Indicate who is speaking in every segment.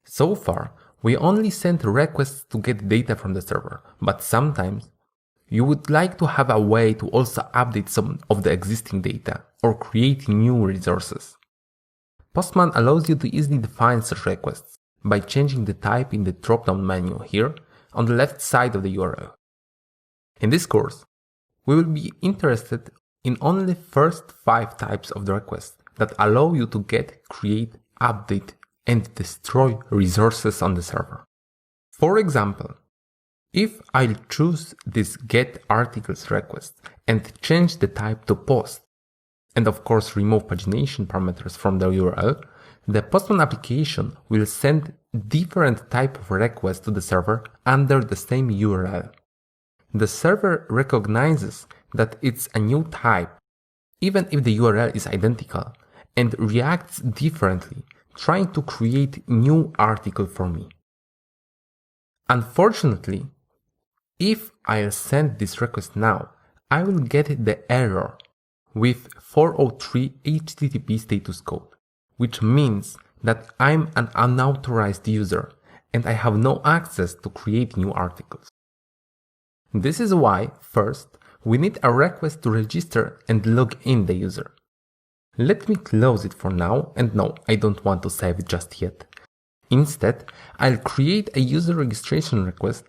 Speaker 1: So far, we only send requests to get data from the server, but sometimes you would like to have a way to also update some of the existing data or create new resources. Postman allows you to easily define such requests by changing the type in the drop-down menu here on the left side of the URL. In this course, we will be interested in only the first 5 types of the requests that allow you to get, create, update, and destroy resources on the server. For example, if I choose this get articles request and change the type to post, and of course remove pagination parameters from the URL, the Postman application will send different type of requests to the server under the same URL. The server recognizes that it's a new type, even if the URL is identical, and reacts differently, trying to create new article for me. Unfortunately, if I'll send this request now, I will get the error with 403 HTTP status code, which means that I'm an unauthorized user and I have no access to create new articles. This is why, first, we need a request to register and log in the user. Let me close it for now, and no, I don't want to save it just yet. Instead, I'll create a user registration request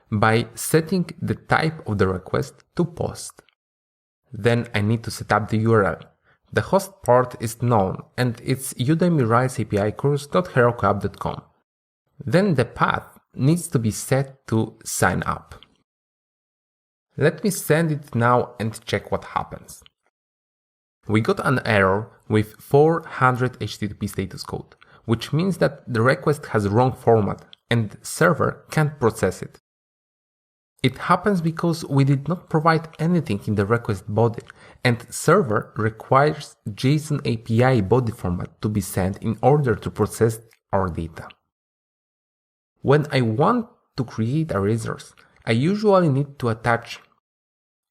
Speaker 1: by setting the type of the request to post. Then I need to set up the URL. The host port is known and it's Udemy Rails API course.herokup.com. Then the path needs to be set to sign up. Let me send it now and check what happens. We got an error with 400 HTTP status code, which means that the request has wrong format and the server can't process it. It happens because we did not provide anything in the request body, and server requires JSON API body format to be sent in order to process our data. When I want to create a resource, I usually need to attach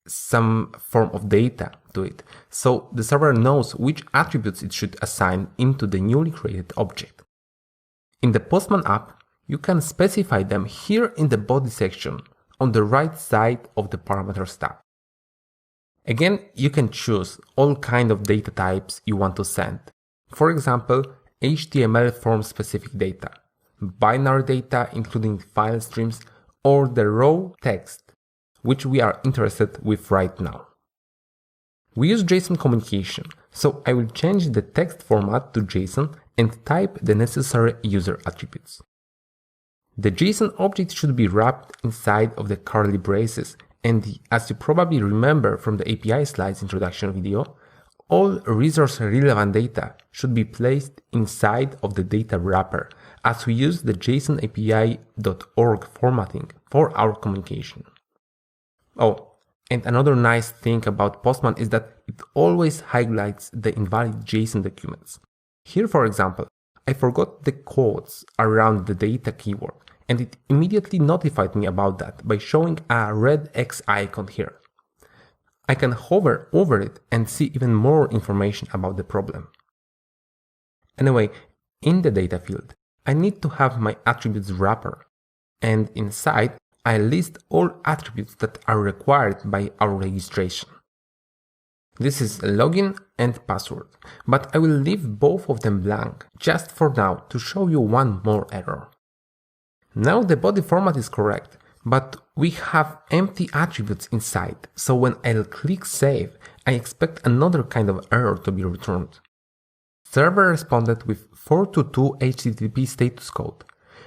Speaker 1: some form of data to it, so the server knows which attributes it should assign into the newly created object. In the Postman app, you can specify them here in the body section on the right side of the parameters tab. Again, you can choose all kind of data types you want to send. For example, HTML form specific data, binary data including file streams, or the raw text, which we are interested with right now. We use JSON communication, so I will change the text format to JSON and type the necessary user attributes. The JSON object should be wrapped inside of the curly braces, and as you probably remember from the API slides introduction video, all resource relevant data should be placed inside of the data wrapper, as we use the JSON-API.org formatting for our communication. Oh, and another nice thing about Postman is that it always highlights the invalid JSON documents. Here, for example, I forgot the quotes around the data keyword, and it immediately notified me about that by showing a red X icon here. I can hover over it and see even more information about the problem. Anyway, in the data field, I need to have my attributes wrapper, and inside I list all attributes that are required by our registration. This is login and password, but I will leave both of them blank just for now to show you one more error. Now the body format is correct, but we have empty attributes inside, so when I'll click save, I expect another kind of error to be returned. Server responded with 422 HTTP status code,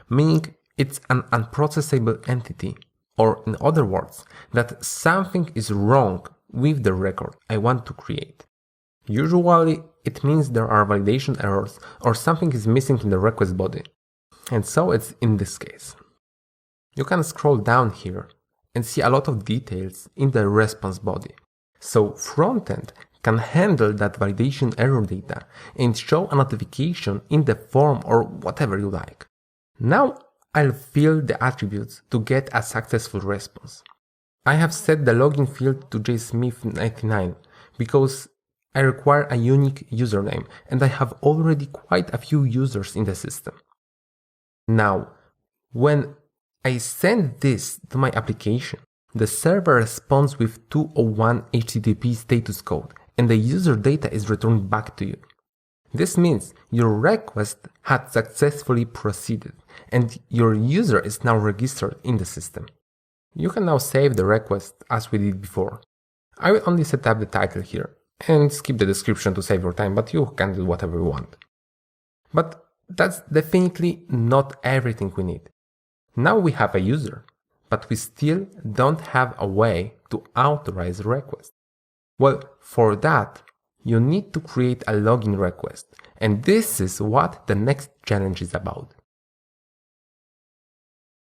Speaker 1: meaning it's an unprocessable entity, or in other words, that something is wrong with the record I want to create. Usually, it means there are validation errors or something is missing in the request body. And so it's in this case. You can scroll down here and see a lot of details in the response body. So frontend can handle that validation error data and show a notification in the form or whatever you like. Now I'll fill the attributes to get a successful response. I have set the login field to jsmith99 because I require a unique username and I have already quite a few users in the system. Now, when I send this to my application, the server responds with 201 HTTP status code and the user data is returned back to you. This means your request had successfully proceeded and your user is now registered in the system. You can now save the request as we did before. I will only set up the title here and skip the description to save your time, but you can do whatever you want. But that's definitely not everything we need. Now we have a user, but we still don't have a way to authorize the request. Well, for that, you need to create a login request, and this is what the next challenge is about.